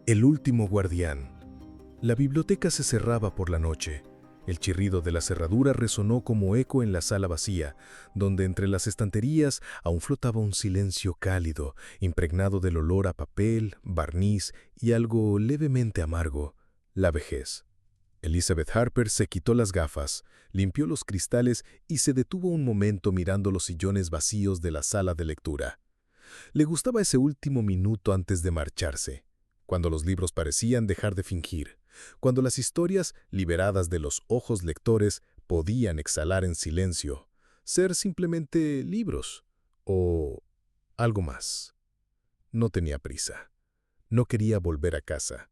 El último guardián. La biblioteca se cerraba por la noche. El chirrido de la cerradura resonó como eco en la sala vacía, donde entre las estanterías aún flotaba un silencio cálido, impregnado del olor a papel, barniz y algo levemente amargo: la vejez. Elizabeth Harper se quitó las gafas, limpió los cristales y se detuvo un momento mirando los sillones vacíos de la sala de lectura. Le gustaba ese último minuto antes de marcharse, cuando los libros parecían dejar de fingir, cuando las historias, liberadas de los ojos lectores, podían exhalar en silencio, ser simplemente libros o algo más. No tenía prisa. No quería volver a casa.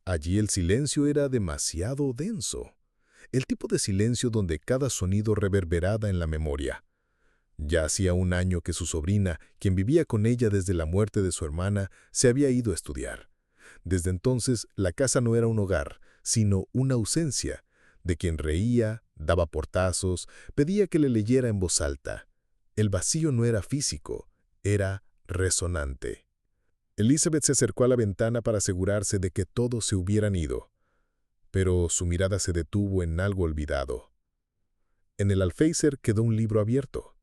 Allí el silencio era demasiado denso. El tipo de silencio donde cada sonido reverberaba en la memoria. Ya hacía un año que su sobrina, quien vivía con ella desde la muerte de su hermana, se había ido a estudiar. Desde entonces, la casa no era un hogar, sino una ausencia, de quien reía, daba portazos, pedía que le leyera en voz alta. El vacío no era físico, era resonante. Elizabeth se acercó a la ventana para asegurarse de que todos se hubieran ido, pero su mirada se detuvo en algo olvidado. En el alféizar quedó un libro abierto.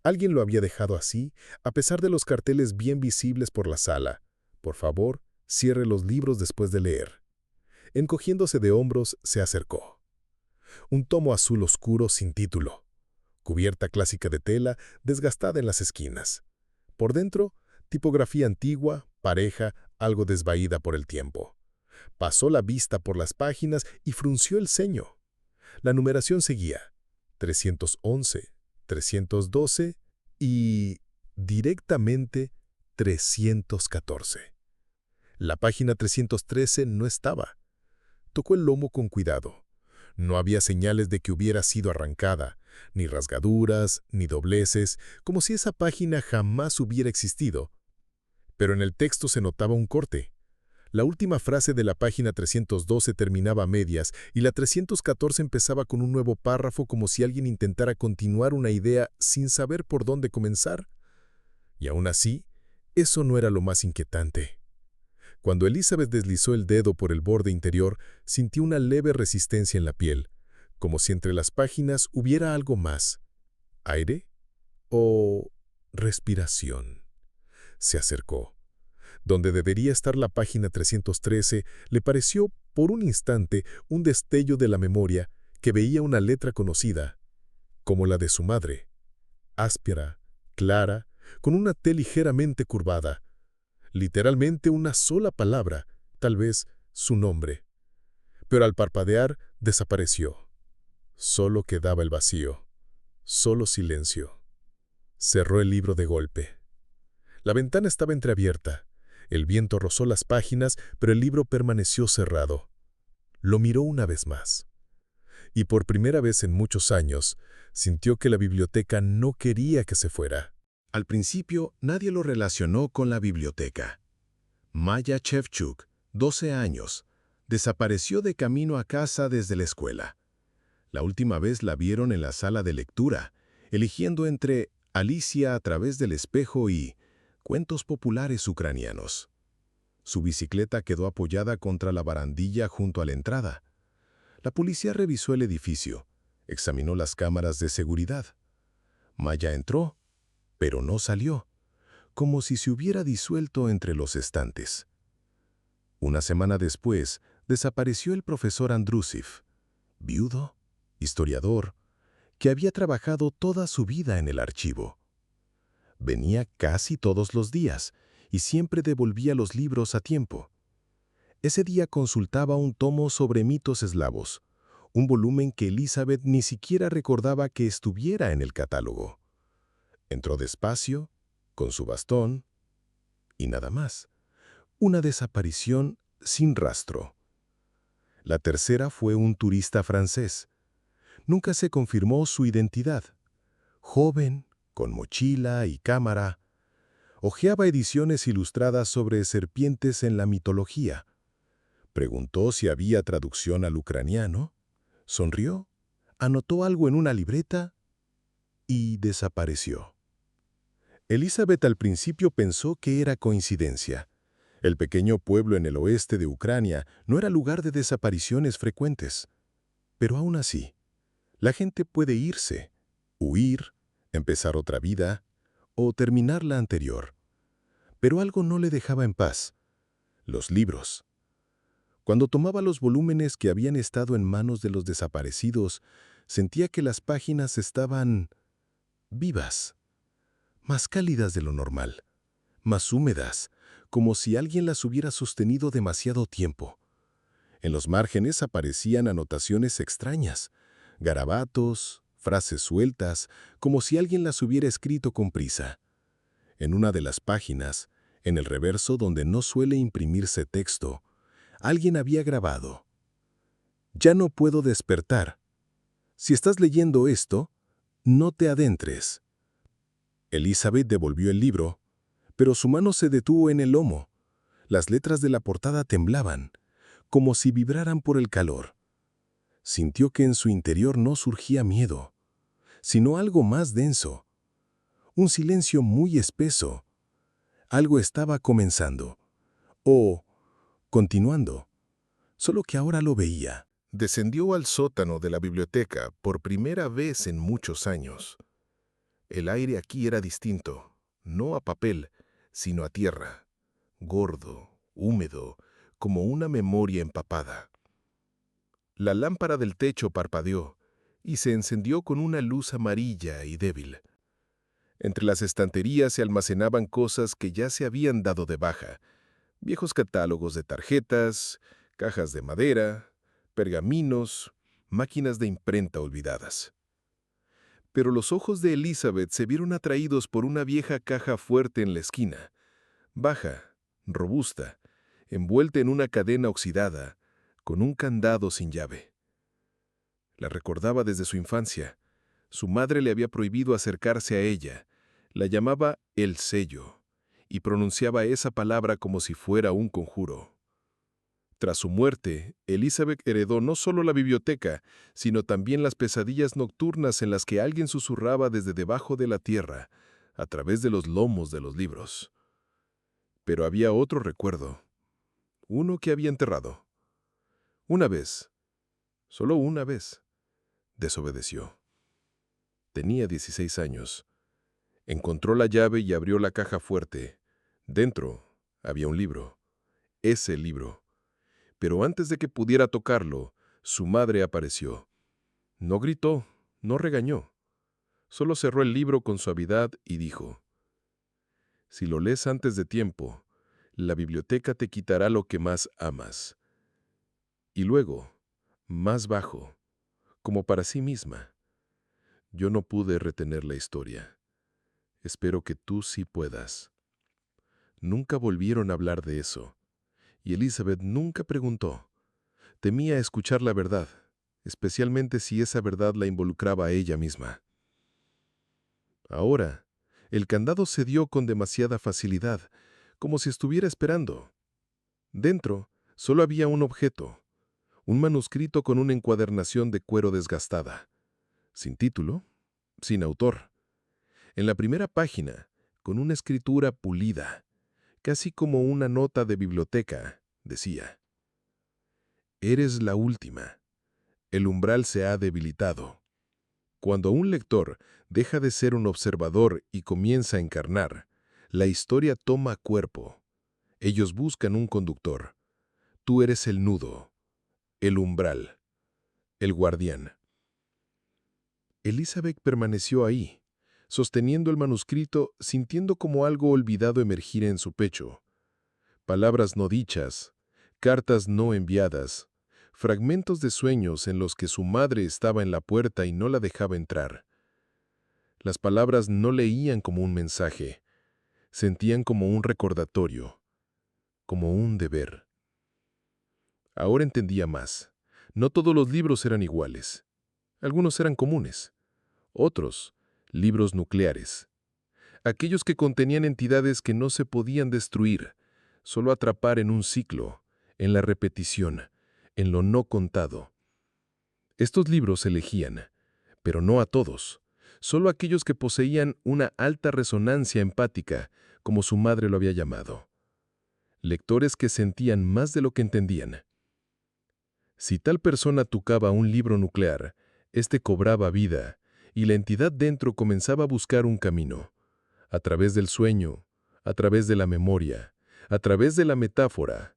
Alguien lo había dejado así, a pesar de los carteles bien visibles por la sala. Por favor, cierre los libros después de leer. Encogiéndose de hombros, se acercó. Un tomo azul oscuro sin título. Cubierta clásica de tela, desgastada en las esquinas. Por dentro, tipografía antigua, pareja, algo desvaída por el tiempo. Pasó la vista por las páginas y frunció el ceño. La numeración seguía: 311, 312 y, directamente, 314. La página 313 no estaba. Tocó el lomo con cuidado. No había señales de que hubiera sido arrancada, ni rasgaduras, ni dobleces, como si esa página jamás hubiera existido. Pero en el texto se notaba un corte. La última frase de la página 312 terminaba a medias y la 314 empezaba con un nuevo párrafo, como si alguien intentara continuar una idea sin saber por dónde comenzar. Y aún así, eso no era lo más inquietante. Cuando Elizabeth deslizó el dedo por el borde interior, sintió una leve resistencia en la piel, como si entre las páginas hubiera algo más. ¿Aire? ¿O respiración? Se acercó. Donde debería estar la página 313, le pareció, por un instante, un destello de la memoria, que veía una letra conocida, como la de su madre, áspera, clara, con una T ligeramente curvada. Literalmente una sola palabra, tal vez su nombre. Pero al parpadear, desapareció. Solo quedaba el vacío, solo silencio. Cerró el libro de golpe. La ventana estaba entreabierta. El viento rozó las páginas, pero el libro permaneció cerrado. Lo miró una vez más. Y por primera vez en muchos años, sintió que la biblioteca no quería que se fuera. Al principio, nadie lo relacionó con la biblioteca. Maya Shevchuk, 12 años, desapareció de camino a casa desde la escuela. La última vez la vieron en la sala de lectura, eligiendo entre Alicia a través del espejo y cuentos populares ucranianos. Su bicicleta quedó apoyada contra la barandilla junto a la entrada. La policía revisó el edificio, examinó las cámaras de seguridad. Maya entró, pero no salió, como si se hubiera disuelto entre los estantes. Una semana después, desapareció el profesor Andrusiv, viudo, historiador, que había trabajado toda su vida en el archivo. Venía casi todos los días y siempre devolvía los libros a tiempo. Ese día consultaba un tomo sobre mitos eslavos, un volumen que Elizabeth ni siquiera recordaba que estuviera en el catálogo. Entró despacio, con su bastón, y nada más. Una desaparición sin rastro. La tercera fue un turista francés. Nunca se confirmó su identidad. Joven, con mochila y cámara, hojeaba ediciones ilustradas sobre serpientes en la mitología. Preguntó si había traducción al ucraniano, sonrió, anotó algo en una libreta y desapareció. Elizabeth al principio pensó que era coincidencia. El pequeño pueblo en el oeste de Ucrania no era lugar de desapariciones frecuentes. Pero aún así, la gente puede irse, huir, empezar otra vida o terminar la anterior. Pero algo no le dejaba en paz: los libros. Cuando tomaba los volúmenes que habían estado en manos de los desaparecidos, sentía que las páginas estaban vivas, más cálidas de lo normal, más húmedas, como si alguien las hubiera sostenido demasiado tiempo. En los márgenes aparecían anotaciones extrañas, garabatos, frases sueltas, como si alguien las hubiera escrito con prisa. En una de las páginas, en el reverso donde no suele imprimirse texto, alguien había grabado: «Ya no puedo despertar. Si estás leyendo esto, no te adentres». Elizabeth devolvió el libro, pero su mano se detuvo en el lomo. Las letras de la portada temblaban, como si vibraran por el calor. Sintió que en su interior no surgía miedo, sino algo más denso, un silencio muy espeso. Algo estaba comenzando, o continuando, solo que ahora lo veía. Descendió al sótano de la biblioteca por primera vez en muchos años. El aire aquí era distinto, no a papel, sino a tierra, gordo, húmedo, como una memoria empapada. La lámpara del techo parpadeó y se encendió con una luz amarilla y débil. Entre las estanterías se almacenaban cosas que ya se habían dado de baja: viejos catálogos de tarjetas, cajas de madera, pergaminos, máquinas de imprenta olvidadas. Pero los ojos de Elizabeth se vieron atraídos por una vieja caja fuerte en la esquina, baja, robusta, envuelta en una cadena oxidada, con un candado sin llave. La recordaba desde su infancia. Su madre le había prohibido acercarse a ella. La llamaba el sello, y pronunciaba esa palabra como si fuera un conjuro. Tras su muerte, Elizabeth heredó no solo la biblioteca, sino también las pesadillas nocturnas en las que alguien susurraba desde debajo de la tierra, a través de los lomos de los libros. Pero había otro recuerdo, uno que había enterrado. Una vez, solo una vez, desobedeció. Tenía 16 años. Encontró la llave y abrió la caja fuerte. Dentro había un libro. Ese libro. Pero antes de que pudiera tocarlo, su madre apareció. No gritó, no regañó. Solo cerró el libro con suavidad y dijo: «Si lo lees antes de tiempo, la biblioteca te quitará lo que más amas». Y luego, más bajo, como para sí misma: «Yo no pude retener la historia. Espero que tú sí puedas». Nunca volvieron a hablar de eso, y Elizabeth nunca preguntó. Temía escuchar la verdad, especialmente si esa verdad la involucraba a ella misma. Ahora, el candado cedió con demasiada facilidad, como si estuviera esperando. Dentro solo había un objeto, un manuscrito con una encuadernación de cuero desgastada, sin título, sin autor. En la primera página, con una escritura pulida, casi como una nota de biblioteca, decía: «Eres la última. El umbral se ha debilitado». Cuando un lector deja de ser un observador y comienza a encarnar, la historia toma cuerpo. Ellos buscan un conductor. Tú eres el nudo, el umbral, el guardián. Elizabeth permaneció ahí, sosteniendo el manuscrito, sintiendo como algo olvidado emergir en su pecho. Palabras no dichas, cartas no enviadas, fragmentos de sueños en los que su madre estaba en la puerta y no la dejaba entrar. Las palabras no leían como un mensaje, sentían como un recordatorio, como un deber. Ahora entendía más. No todos los libros eran iguales. Algunos eran comunes. Otros, libros nucleares. Aquellos que contenían entidades que no se podían destruir, solo atrapar en un ciclo, en la repetición, en lo no contado. Estos libros elegían, pero no a todos, solo aquellos que poseían una alta resonancia empática, como su madre lo había llamado. lectores que sentían más de lo que entendían. Si tal persona tocaba un libro nuclear, este cobraba vida, y la entidad dentro comenzaba a buscar un camino, a través del sueño, a través de la memoria, a través de la metáfora,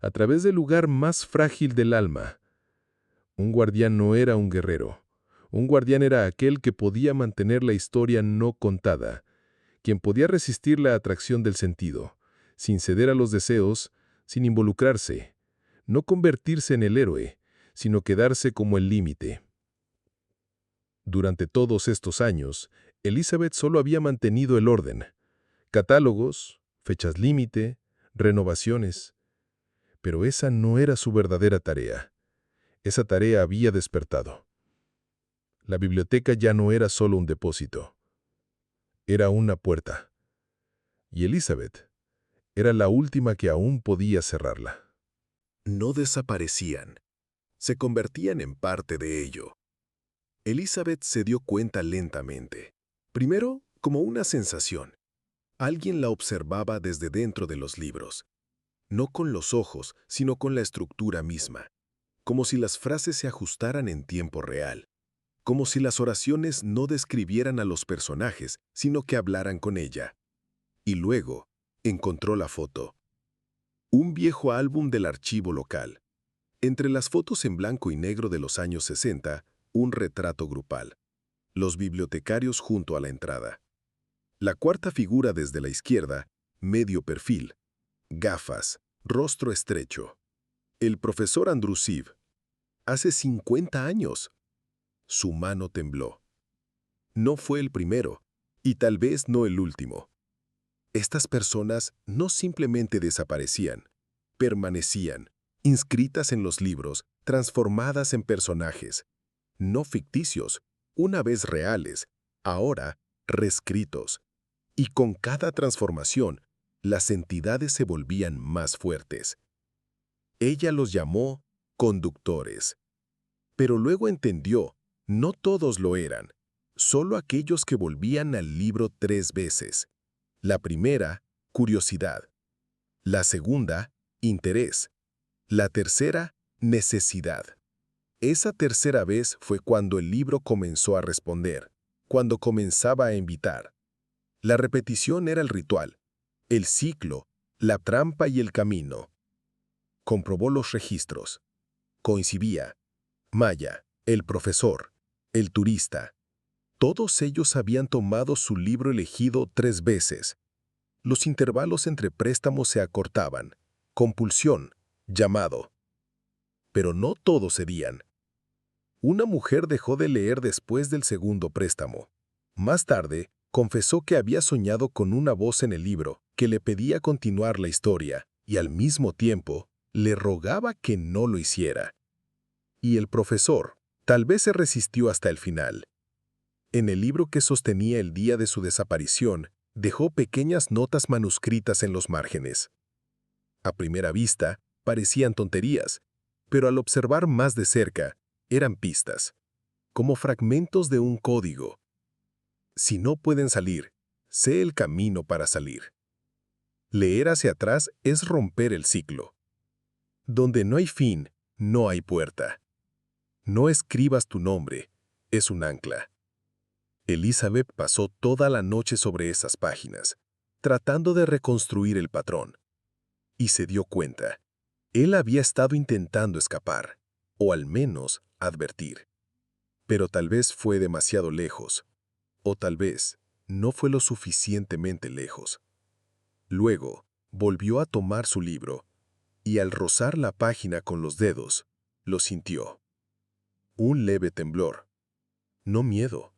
a través del lugar más frágil del alma. Un guardián no era un guerrero. Un guardián era aquel que podía mantener la historia no contada, quien podía resistir la atracción del sentido, sin ceder a los deseos, sin involucrarse, no convertirse en el héroe, sino quedarse como el límite. Durante todos estos años, Elizabeth solo había mantenido el orden, catálogos, fechas límite, renovaciones, pero esa no era su verdadera tarea. Esa tarea había despertado. La biblioteca ya no era solo un depósito, era una puerta. Y Elizabeth era la última que aún podía cerrarla. No desaparecían, se convertían en parte de ello. Elizabeth se dio cuenta lentamente. Primero, como una sensación. Alguien la observaba desde dentro de los libros. No con los ojos, sino con la estructura misma. Como si las frases se ajustaran en tiempo real. Como si las oraciones no describieran a los personajes, sino que hablaran con ella. Y luego, encontró la foto. Un viejo álbum del archivo local. Entre las fotos en blanco y negro de los años 60, un retrato grupal. Los bibliotecarios junto a la entrada. La cuarta figura desde la izquierda, medio perfil. Gafas, rostro estrecho. El profesor Andrusiv. Hace 50 años. Su mano tembló. No fue el primero, y tal vez no el último. Estas personas no simplemente desaparecían, permanecían, inscritas en los libros, transformadas en personajes, no ficticios, una vez reales, ahora reescritos. Y con cada transformación, las entidades se volvían más fuertes. Ella los llamó conductores. Pero luego entendió, no todos lo eran, solo aquellos que volvían al libro 3 veces. La primera, curiosidad. La segunda, interés. La tercera, necesidad. Esa tercera vez fue cuando el libro comenzó a responder, cuando comenzaba a invitar. La repetición era el ritual, el ciclo, la trampa y el camino. Comprobó los registros. Coincidía. Maya, el profesor, el turista. Todos ellos habían tomado su libro elegido 3 veces. Los intervalos entre préstamos se acortaban. Compulsión, llamado. Pero no todos cedían. Una mujer dejó de leer después del segundo préstamo. Más tarde, confesó que había soñado con una voz en el libro que le pedía continuar la historia y al mismo tiempo le rogaba que no lo hiciera. Y el profesor tal vez se resistió hasta el final. En el libro que sostenía el día de su desaparición, dejó pequeñas notas manuscritas en los márgenes. A primera vista, parecían tonterías, pero al observar más de cerca, eran pistas, como fragmentos de un código. Si no pueden salir, sé el camino para salir. Leer hacia atrás es romper el ciclo. Donde no hay fin, no hay puerta. No escribas tu nombre, es un ancla. Elizabeth pasó toda la noche sobre esas páginas, tratando de reconstruir el patrón. Y se dio cuenta. Él había estado intentando escapar, o al menos advertir. Pero tal vez fue demasiado lejos, o tal vez no fue lo suficientemente lejos. Luego, volvió a tomar su libro, y al rozar la página con los dedos, lo sintió. Un leve temblor. No miedo.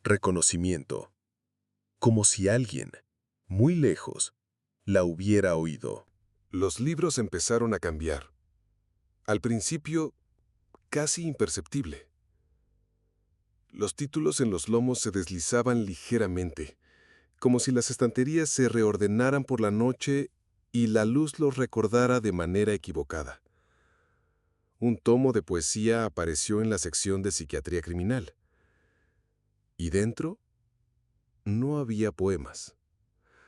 Reconocimiento. Como si alguien, muy lejos, la hubiera oído. Los libros empezaron a cambiar. Al principio, casi imperceptible. Los títulos en los lomos se deslizaban ligeramente, como si las estanterías se reordenaran por la noche y la luz los recordara de manera equivocada. Un tomo de poesía apareció en la sección de psiquiatría criminal. Y dentro, no había poemas,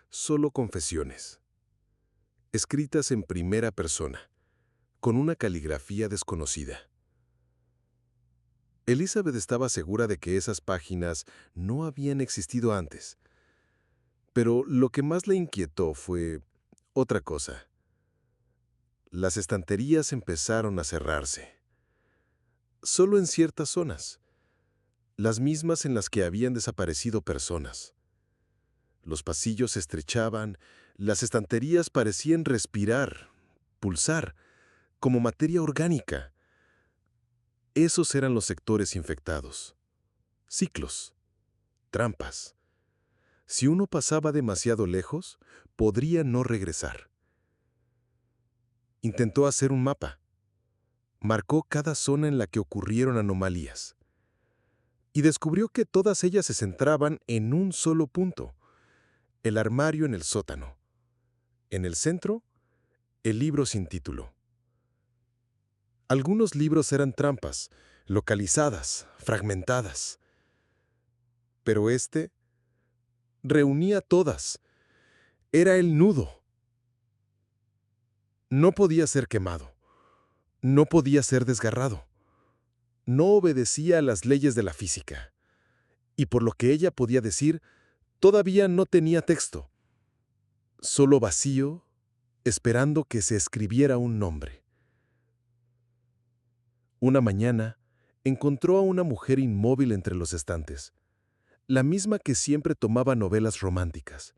solo confesiones. escritas en primera persona, con una caligrafía desconocida. Elizabeth estaba segura de que esas páginas no habían existido antes. Pero lo que más le inquietó fue otra cosa. Las estanterías empezaron a cerrarse. Solo en ciertas zonas, las mismas en las que habían desaparecido personas. Los pasillos se estrechaban, las estanterías parecían respirar, pulsar, como materia orgánica. Esos eran los sectores infectados. Ciclos, trampas. Si uno pasaba demasiado lejos, podría no regresar. Intentó hacer un mapa. Marcó cada zona en la que ocurrieron anomalías. Y descubrió que todas ellas se centraban en un solo punto: el armario en el sótano. En el centro, el libro sin título. Algunos libros eran trampas, localizadas, fragmentadas. Pero este reunía todas. Era el nudo. No podía ser quemado. No podía ser desgarrado. No obedecía a las leyes de la física. Y por lo que ella podía decir, todavía no tenía texto. Solo vacío, esperando que se escribiera un nombre. Una mañana, encontró a una mujer inmóvil entre los estantes, la misma que siempre tomaba novelas románticas.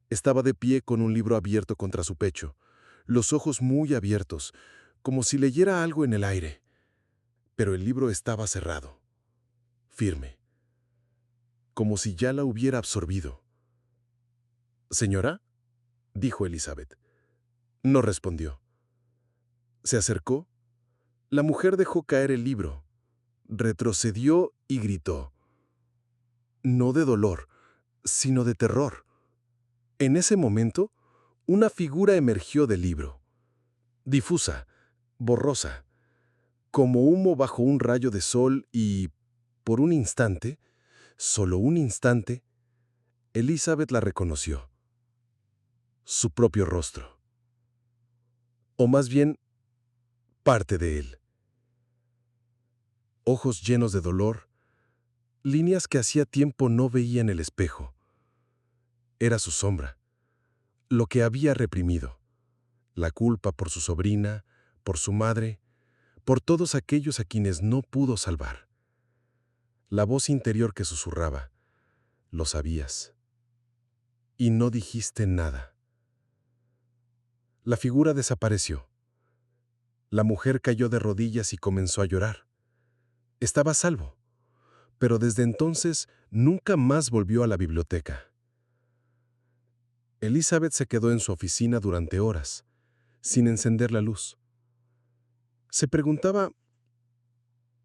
Estaba de pie con un libro abierto contra su pecho, los ojos muy abiertos, como si leyera algo en el aire. Pero el libro estaba cerrado, firme, como si ya la hubiera absorbido. «¿Señora?», dijo Elizabeth. No respondió. Se acercó. La mujer dejó caer el libro, retrocedió y gritó. No de dolor, sino de terror. En ese momento, una figura emergió del libro, difusa, borrosa, como humo bajo un rayo de sol y, por un instante, solo un instante, Elizabeth la reconoció. Su propio rostro. O más bien, parte de él. Ojos llenos de dolor, líneas que hacía tiempo no veía en el espejo. Era su sombra, lo que había reprimido, la culpa por su sobrina, por su madre, por todos aquellos a quienes no pudo salvar. La voz interior que susurraba, lo sabías, y no dijiste nada. La figura desapareció. La mujer cayó de rodillas y comenzó a llorar. Estaba a salvo, pero desde entonces nunca más volvió a la biblioteca. Elizabeth se quedó en su oficina durante horas, sin encender la luz. Se preguntaba,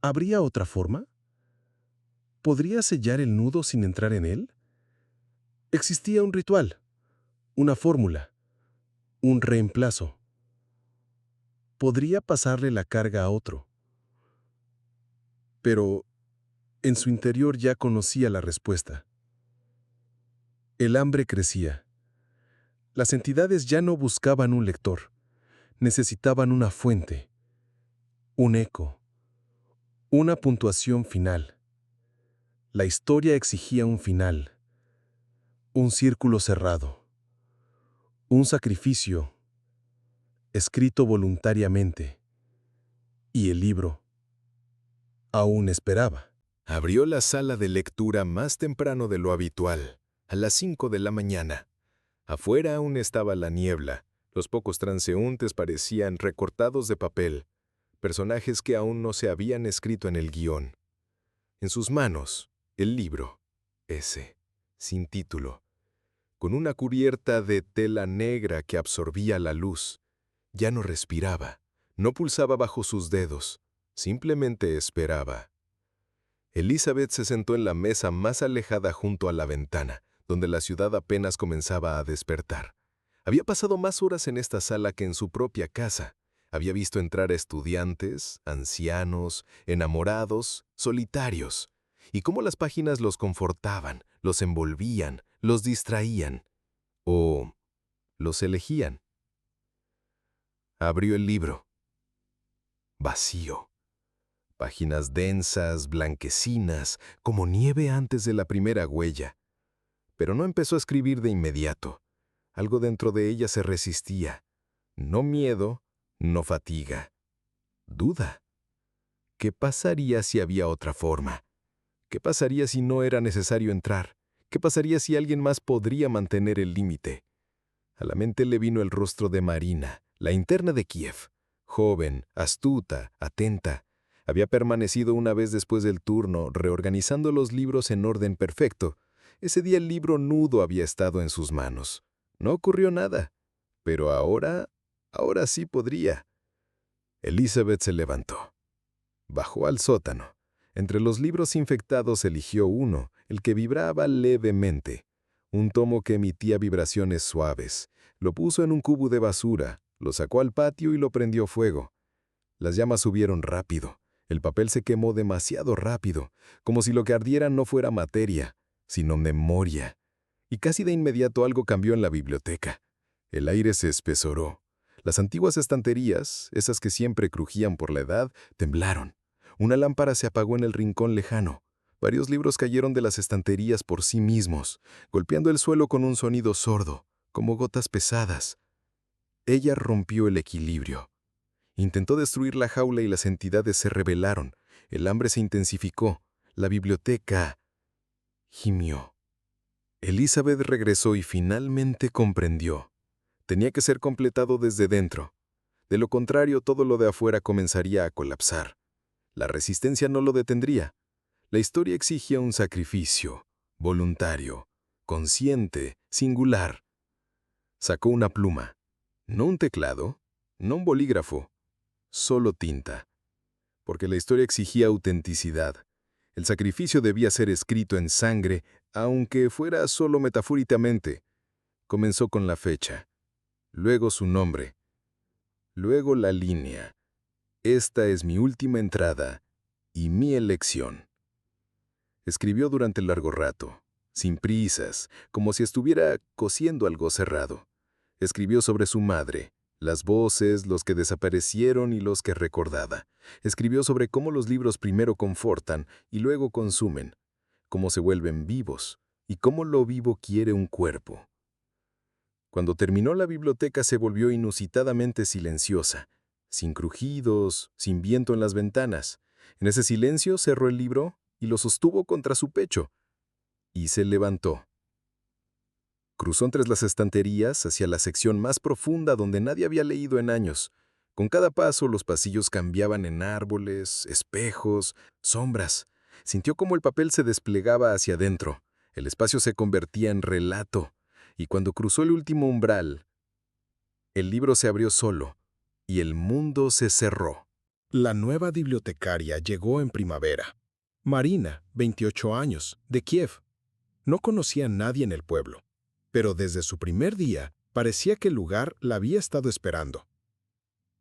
¿habría otra forma? ¿Podría sellar el nudo sin entrar en él? Existía un ritual, una fórmula, un reemplazo. Podría pasarle la carga a otro. Pero en su interior ya conocía la respuesta. El hambre crecía. Las entidades ya no buscaban un lector, necesitaban una fuente, un eco, una puntuación final. La historia exigía un final, un círculo cerrado, un sacrificio, escrito voluntariamente, y el libro aún esperaba. Abrió la sala de lectura más temprano de lo habitual, a las 5 de la mañana. Afuera aún estaba la niebla. Los pocos transeúntes parecían recortados de papel, personajes que aún no se habían escrito en el guión. En sus manos, el libro, ese, sin título, con una cubierta de tela negra que absorbía la luz. Ya no respiraba, no pulsaba bajo sus dedos, simplemente esperaba. Elizabeth se sentó en la mesa más alejada junto a la ventana, donde la ciudad apenas comenzaba a despertar. Había pasado más horas en esta sala que en su propia casa. Había visto entrar a estudiantes, ancianos, enamorados, solitarios, y cómo las páginas los confortaban, los envolvían, los distraían, o los elegían. Abrió el libro. Vacío. Páginas densas, blanquecinas, como nieve antes de la primera huella. Pero no empezó a escribir de inmediato. Algo dentro de ella se resistía. No miedo, no fatiga. Duda. ¿Qué pasaría si había otra forma? ¿Qué pasaría si no era necesario entrar? ¿Qué pasaría si alguien más podría mantener el límite? A la mente le vino el rostro de Marina, la interna de Kiev. Joven, astuta, atenta. Había permanecido una vez después del turno, reorganizando los libros en orden perfecto. Ese día el libro nudo había estado en sus manos. No ocurrió nada. Pero ahora sí podría. Elizabeth se levantó. Bajó al sótano. Entre los libros infectados eligió uno, el que vibraba levemente. Un tomo que emitía vibraciones suaves. Lo puso en un cubo de basura, lo sacó al patio y lo prendió fuego. Las llamas subieron rápido. El papel se quemó demasiado rápido, como si lo que ardiera no fuera materia, sino memoria. Y casi de inmediato algo cambió en la biblioteca. El aire se espesoró. Las antiguas estanterías, esas que siempre crujían por la edad, temblaron. Una lámpara se apagó en el rincón lejano. Varios libros cayeron de las estanterías por sí mismos, golpeando el suelo con un sonido sordo, como gotas pesadas. Ella rompió el equilibrio. Intentó destruir la jaula y las entidades se rebelaron. El hambre se intensificó. La biblioteca gimió. Elizabeth regresó y finalmente comprendió. Tenía que ser completado desde dentro. De lo contrario, todo lo de afuera comenzaría a colapsar. La resistencia no lo detendría. La historia exigía un sacrificio, voluntario, consciente, singular. Sacó una pluma. No un teclado, no un bolígrafo, solo tinta. Porque la historia exigía autenticidad. El sacrificio debía ser escrito en sangre, aunque fuera solo metafóricamente. Comenzó con la fecha, luego su nombre, luego la línea. Esta es mi última entrada y mi elección. Escribió durante largo rato, sin prisas, como si estuviera cosiendo algo cerrado. Escribió sobre su madre, las voces, los que desaparecieron y los que recordaba. Escribió sobre cómo los libros primero confortan y luego consumen, cómo se vuelven vivos y cómo lo vivo quiere un cuerpo. Cuando terminó, la biblioteca se volvió inusitadamente silenciosa, sin crujidos, sin viento en las ventanas. En ese silencio cerró el libro y lo sostuvo contra su pecho, y se levantó. Cruzó entre las estanterías hacia la sección más profunda donde nadie había leído en años. Con cada paso los pasillos cambiaban en árboles, espejos, sombras. Sintió cómo el papel se desplegaba hacia adentro. El espacio se convertía en relato. Y cuando cruzó el último umbral, el libro se abrió solo y el mundo se cerró. La nueva bibliotecaria llegó en primavera. Marina, 28 años, de Kiev. No conocía a nadie en el pueblo, pero desde su primer día parecía que el lugar la había estado esperando.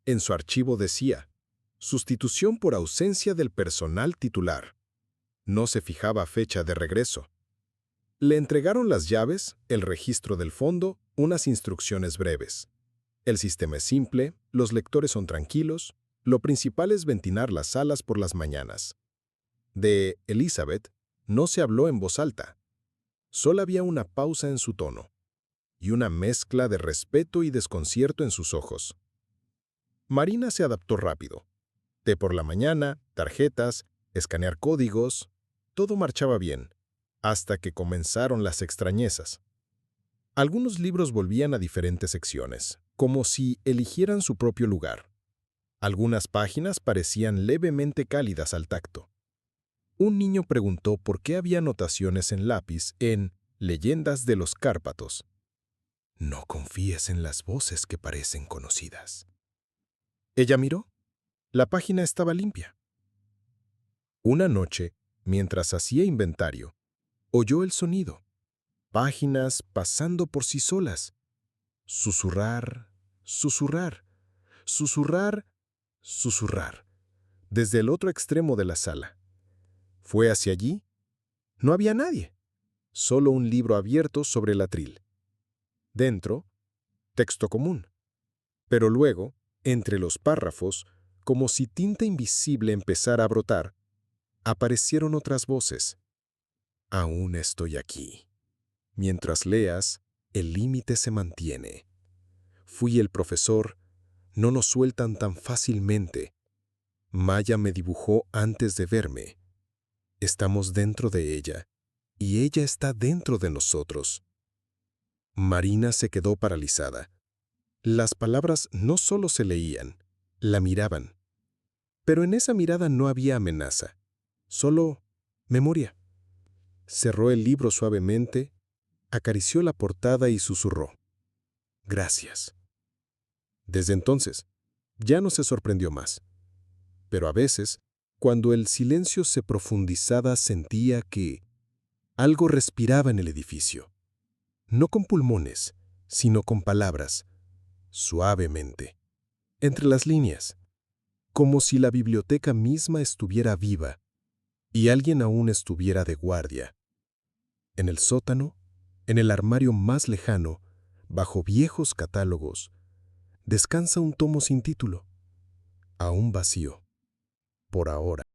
En su archivo decía, sustitución por ausencia del personal titular. No se fijaba fecha de regreso. Le entregaron las llaves, el registro del fondo, unas instrucciones breves. El sistema es simple, los lectores son tranquilos, lo principal es ventilar las salas por las mañanas. De Elizabeth no se habló en voz alta. Solo había una pausa en su tono y una mezcla de respeto y desconcierto en sus ojos. Marina se adaptó rápido. Té por la mañana, tarjetas, escanear códigos, todo marchaba bien, hasta que comenzaron las extrañezas. Algunos libros volvían a diferentes secciones, como si eligieran su propio lugar. Algunas páginas parecían levemente cálidas al tacto. Un niño preguntó por qué había anotaciones en lápiz en Leyendas de los Cárpatos. No confíes en las voces que parecen conocidas. Ella miró. La página estaba limpia. Una noche, mientras hacía inventario, oyó el sonido. Páginas pasando por sí solas. Susurrar, susurrar, susurrar, susurrar. Desde el otro extremo de la sala. Fue hacia allí. No había nadie. Solo un libro abierto sobre el atril. Dentro, texto común. Pero luego, Entre los párrafos, como si tinta invisible empezara a brotar, aparecieron otras voces. Aún estoy aquí. Mientras leas, el límite se mantiene. Fui el profesor, no nos sueltan tan fácilmente. Maya me dibujó antes de verme. Estamos dentro de ella, y ella está dentro de nosotros. Marina se quedó paralizada. Las palabras no solo se leían, la miraban. Pero en esa mirada no había amenaza, solo memoria. Cerró el libro suavemente, acarició la portada y susurró: «Gracias». Desde entonces, ya no se sorprendió más. Pero a veces, cuando el silencio se profundizaba, sentía que algo respiraba en el edificio. No con pulmones, sino con palabras, suavemente, entre las líneas, como si la biblioteca misma estuviera viva y alguien aún estuviera de guardia. En el sótano, en el armario más lejano, bajo viejos catálogos, descansa un tomo sin título, aún vacío, por ahora.